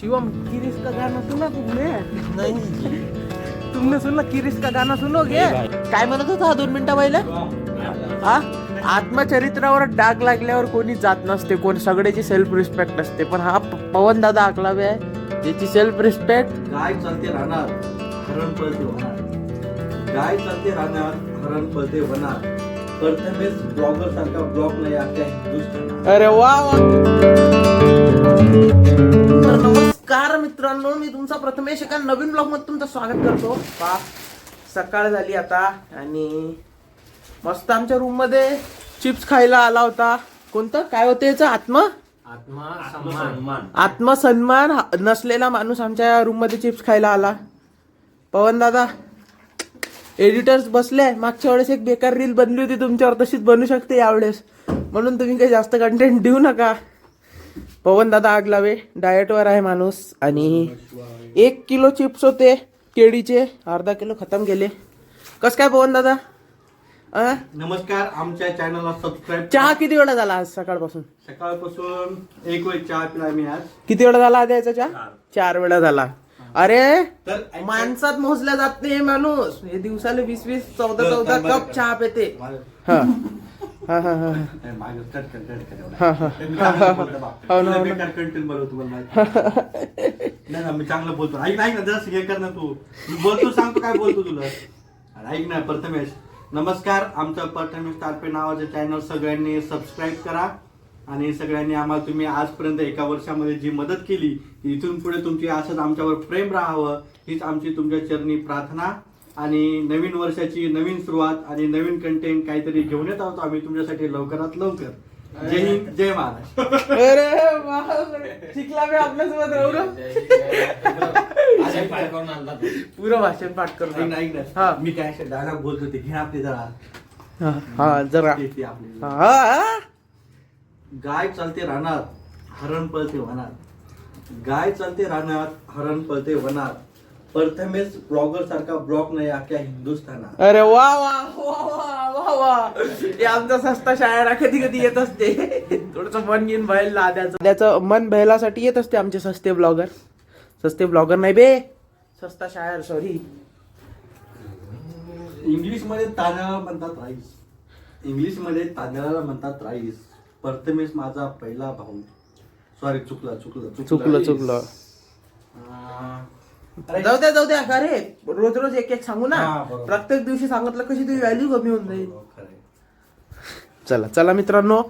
शिवम किरिस का गाना सुना तुमने? नहीं तुमने सुनला किरिस का गाना सुनोगे? काय म्हणत होता हा 2 मिनिटं पहिले? हा आत्मचरित्रावर डाग लागल्यावर कोणी जात नसते, कोण सगळ्याची सेल्फ रिस्पेक्ट असते, पण हा पवन दादा आकलावे आहे त्याची सेल्फ रिस्पेक्ट. गाय चालते राहणार हरण पळते होणार, गाय चालते राहणार हरण पळते होणार, प्रथमेश ब्लॉगर सारखा ब्लॉग नाही आपल्या हिंदुस्थानात. अरे वा वा. तर नमस्कार मित्रांनो, मी तुमचा प्रथमेश एका नवीन ब्लॉग मध्ये तुमचं स्वागत करतो. सकाळ झाली आता आणि मस्त आमच्या रूम मध्ये चिप्स खायला आला होता. कोणतं काय होतं याचं? आत्मसन्मान नसलेला माणूस आमच्या रूम मध्ये चिप्स खायला आला. पवन दादा एडिटर्स बसले. मागच्या वेळेस एक बेकार रील बनली होती तुमच्यावर, तशीच बनू शकते यावेळेस, म्हणून तुम्ही काही जास्त कंटेंट देऊ नका. पवन दादा आग लावे, डाएटवर आहे माणूस. आणि 1 किलो चिप्स होते केळीचे, अर्धा किलो खतम केले. कस काय पवन दादा? नमस्कार, आमच्या चॅनलला सबस्क्राईब. चहा किती वेळा झाला आज सकाळपासून? सकाळपासून 1 वेळ चहा पिला मी आज. किती वेळा झाला आधी याचा चहा? 4 वेळा झाला. अरे तर माणसात मोजल्या जात नाही माणूस, हे दिवसाला 20 14 कप चहा पिते. हा हा हा हा मी चांगलं बोलतो. ऐक ना जरा हे कर ना, तू बोलतो सांगतो काय बोलतो तुला. ऐक ना प्रथमेश, नमस्कार. आमचं प्रथमेश तारपे नावाचं चॅनल सगळ्यांनी सबस्क्राईब करा आणि सगळ्यांनी आम्हाला तुम्ही आजपर्यंत 1 वर्षामध्ये जी मदत केली, इथून पुढे तुमची असंच आमच्यावर प्रेम राहावं हीच आमची तुमच्या चरणी प्रार्थना. आणि नवीन वर्षाची नवीन सुरुवात आणि नवीन कंटेंट काहीतरी घेऊन येत आहोत आम्ही तुमच्यासाठी लवकरात लवकर. जय हिंद, जय महाराष्ट्र. अरे बापरे, शिकला मी आपल्यासोबत राहू ना. पुरं भाषण पाठ करतो. ऐक ना, मी काय असे डायलॉग बोलतो ते घे आपले जरा. हा जरा ते आपले. हा. गाय चालते राहणार हरण पळते होणार, गाय चालते राहणार हरण पळते होणार, प्रथमेश ब्लॉगर सारखा ब्लॉग नाही अख्ख्या हिंदुस्थानात. अरे वा वा वा वा वा वा. हे आमचा सस्ता शायरा कधी कधी येत असते. थोडस मन घेऊन बहायला त्याचं मन बहायलासाठी येत असते आमचे सस्ते ब्लॉगर. सस्ते ब्लॉगर नाही बे, सस्ता शायर, सॉरी. इंग्लिश मध्ये तांदळाला म्हणतात राईस, इंग्लिश मध्ये तांदळाला म्हणतात राईस. प्रथमेश माझा पहिला भाऊ. सॉरी, चुकलं. जाऊ द्या का रे, रोज रोज एक सांगू ना. प्रत्येक दिवशी सांगितलं कशी तुझी व्हॅल्यू कमी होऊन जाईल. चला मित्रांनो,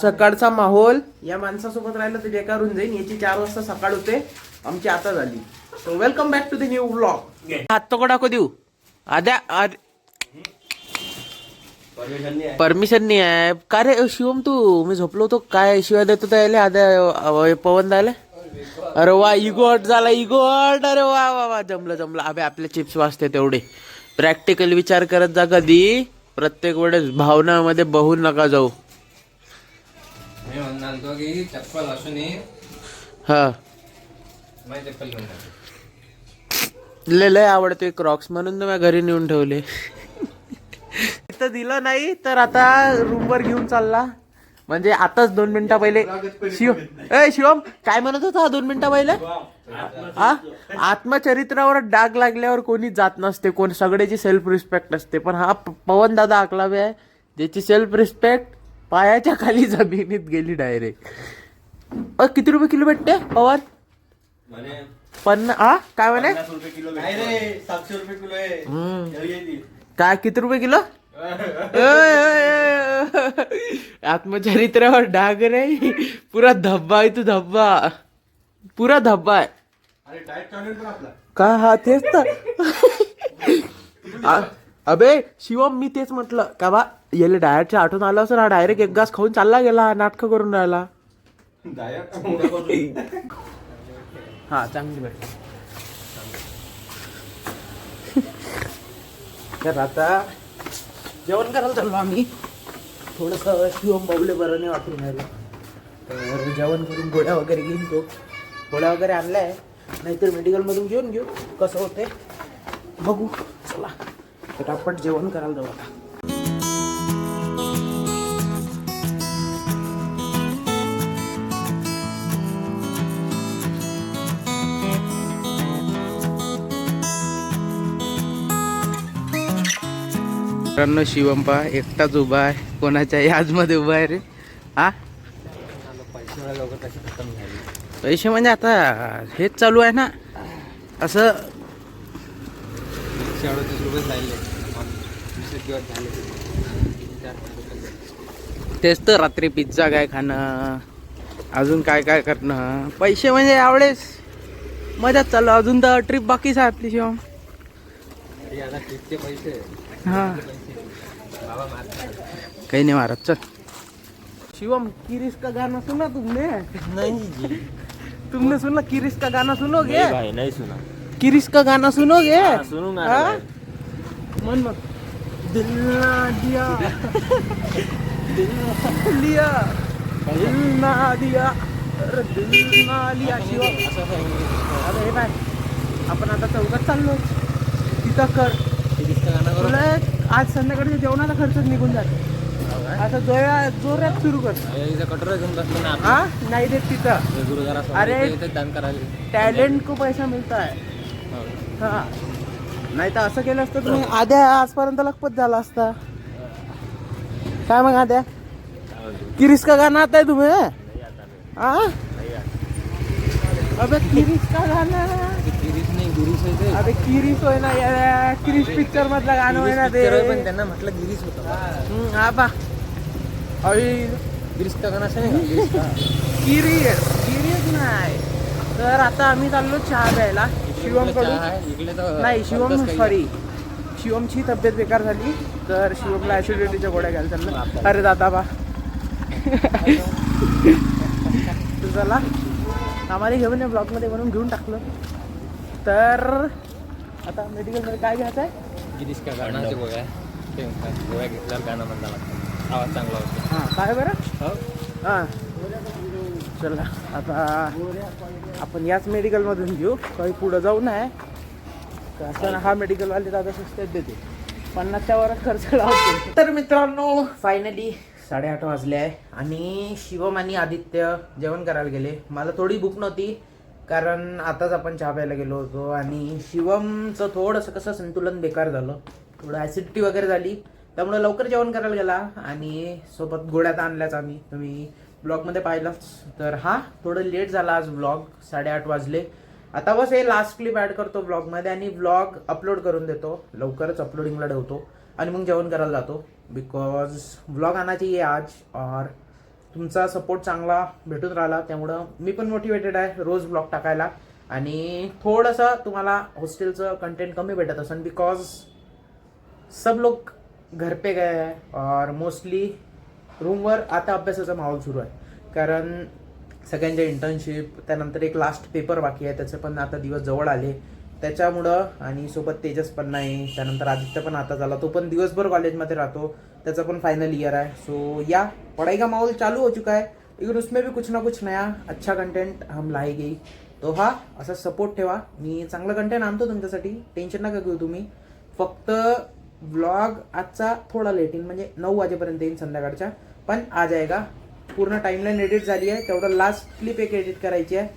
सकाळचा माहोल या माणसासोबत राहिलं तर बेकार होऊन जाईल. याची 4 वाजता सकाळ होते, आमची आता झाली. So welcome back to the new blog. हात तो दाखव देऊ आद्या. परमिशन नाही आहे का रे शिवम? तू मी झोपलो होतो काय शिवाय देतो त्याला आद्या पवन द्यायला? अरे वा, इगोट झाला इगोट. अरे वा वा वा, जमलं. अबे आपले चिप्स वाजते तेवढे. प्रॅक्टिकल विचार करत जा कधी, प्रत्येक वेळेस भावनामध्ये बहून नका जाऊ. मी म्हणालो की चप्पल असून हा लय आवडते क्रॉक्स, म्हणून मी घरी नेऊन ठेवले. तर दिलं नाही तर आता रूमवर घेऊन चालला. म्हणजे आताच 2 मिनिटं पहिले शिवम काय म्हणत होता हा 2 मिनिटं पहिले? हा आत्मचरित्रावर डाग लागल्यावर कोणी जात नसते, कोण सगळ्याची सेल्फ रिस्पेक्ट असते, पण हा पवन दादा आकलावे आहे ज्याची सेल्फ रिस्पेक्ट पायाच्या खाली जमिनीत गेली डायरेक्ट. किती रुपये किलो भेटते पवन? हा काय म्हणे? 700 रुपये किलो आहे. काय किती रुपये किलो? आत्मचरित्रावर डाग रे, पुरा धब्बा आहे. तू धब्बा, पुरा धब्बा आहे का? हा तेच तर. अबे शिवम, मी तेच म्हटलं का बा याला डायटच्या आठवण आलं असं ना, डायरेक्ट एक घास खाऊन चालला गेला, नाटक करून राहिला. हा चांगली भेट. तर आता जेवण करायला चाललो आम्ही. थोडंसं शिवम बाबले बरं नाही वाटून राहिलं, तर जेवण करून गोळ्या वगैरे घेऊन तो. गोळ्या वगैरे आणलाय, नाहीतर मेडिकलमधून घेऊन घेऊ. कसं होते बघू. चला पटापट जेवण करायला जाऊ आता. मित्रांनो शिवम पा एकटाच उभा आहे, कोणाच्या याजमध्ये उभा आहे रे. हा पैसे म्हणजे आता हेच चालू आहे ना असं. 138 रुपये राहिले. 20 दिवस झाले. तेच तर रात्री पिझ्झा काय खाणं, अजून काय काय करणं. पैसे म्हणजे यावेळेस मजाच चालू. अजून तर ट्रिप बाकीच आहे आपली शिवम. अरे आता ट्रिपचे पैसे हा बाबा मारतात. काही नाही मारत. चल शिवम, किरिस का गाना सुना तुमने? नहीं जी, तुमने सुना किरिस का गाना सुनोगे? भाई नहीं सुना. किरिस का गाना सुनोगे? सुनूंगा हाँ? मन मत दिल ना दिया दिल ना लिया दिल ना दिया अरे दिल ना लिया. शिवम आता हे काय, आपण आता चौकात चाललो तिथं कर. तुला आज संध्याकाळच्या जेवणाचा खर्च निघून जातो. आता जोरात सुरू कर. कटोरा घेऊन बसतो ना हा नाही देत तिथं. गुरुद्वारा अरे दान करायला. टॅलेंट को पैसा मिळता है. हा नाही तर असं केलं असतं तुम्ही आद्या आजपर्यंत लखपत झाला असता. काय मग आद्या, किरिस का गाना आता है तुम्हें? हाँ अबे किरिस का गाना, गिरीश नाही गिरीश आहे ते. अबे किरिस होय ना यार, किरिस पिक्चर मधलं गाणं होय ना ते. पण त्यांना म्हटलं गिरीश होतं. हा बा अरे गिरीश का गाणं असं नाही का? गिरीश का? किरिस नाही. तर आता आम्ही चाललो चहा प्यायला शिवम कडून. इकडे तर नाही शिवम अर्धच काही सॉरी, शिवमची तब्येत बेकार झाली तर शिवमला ॲसिडिटीच्या गोळ्या घ्यायला चाललं. अरे दादा बा तुझला आम्हाला घेऊन या ब्लॉगमध्ये म्हणून घेऊन टाकलं. तर आता मेडिकलमध्ये काय घ्यायचं आहे? गिरीश का गाण्याचे गोळ्या ते गोळ्या घेतल्यावर गाणं म्हणता लागतं, आवाज चांगला होतो. हां काय बरं. हो हां चला आता आपण याच मेडिकलमधून घेऊ, काही पुढं जाऊ नये. असं हा मेडिकलवाले दादा स्वस्तात देते, 50च्या वरच खर्च लावतो. तर मित्रांनो फायनली 8:30 वाजले आहे आणि शिवम आणि आदित्य जेवण करायला गेले. मला थोडी भूक नव्हती कारण आताच आपण चहा प्यायला गेलो होतो आणि शिवमचं थोडंसं कसं संतुलन बेकार झालं, थोडं ॲसिडिटी वगैरे झाली, त्यामुळे लवकर जेवण करायला गेला आणि सोबत गोळ्यात आणल्याच आम्ही. तुम्ही ब्लॉगमध्ये पाहिलंच. तर हा थोडं लेट झाला आज ब्लॉग, 8:30 वाजले. आता बस हे लास्ट क्लिप ॲड करतो ब्लॉगमध्ये आणि ब्लॉग अपलोड करून देतो, लवकरच अपलोडिंगला ठेवतो आणि मग जेवण करायला जातो. बिकॉज ब्लॉग आणायची आहे आज और तुमचा सपोर्ट चांगला भेटून राहिला, त्यामुळं मी पण मोटिवेटेड आहे रोज ब्लॉग टाकायला. आणि थोडंसं तुम्हाला हॉस्टेलचं कंटेंट कमी भेटत असेल बिकॉज सब लोग घर पे गए हैं और मोस्टली रूमवर आता अभ्यासाचा माहोल सुरू आहे. कारण सगळ्यांच्या इंटर्नशिप, त्यानंतर एक लास्ट पेपर बाकी आहे, त्याचे पण आता दिवस जवळ आले त्याच्यामुळं. आणि सोबत तेजस पण नाही, त्यानंतर आदित्य पण आता झाला, तो पण दिवसभर कॉलेजमध्ये राहतो, त्याचा पण फायनल ईयर आहे. सो या पढ़ाई का माहौल चालू हो चुका है, लेकिन उसमें भी कुछ ना कुछ नया अच्छा कंटेंट हम लाएंगे. तो हा असा सपोर्ट ठेवा, मी चांगलं कंटेंट आणतो तुमच्यासाठी, टेन्शन नका घेऊ तुम्ही. फक्त ब्लॉग आजचा थोडा लेट येईल, म्हणजे 9 वाजेपर्यंत येईल संध्याकाळच्या, पण आ जाएगा. पूर्ण टाइमलाईन एडिट झाली आहे, तेवढं लास्ट क्लिप एक एडिट करायची आहे.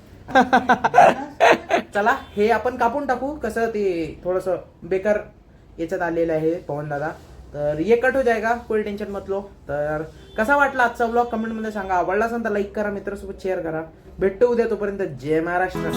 चला हे आपण कापून टाकू, कसं ते थोडंसं बेकार याच्यात आलेलं आहे पवन दादा, तर ये कट हो जाएगा, कोई टेन्शन मत लो. तर कसा वाटला आजचा ब्लॉग कमेंटमध्ये सांगा. आवडला असेल तर लाईक करा, मित्रांसोबत शेअर करा. भेटतो उद्या, तोपर्यंत जय महाराष्ट्र.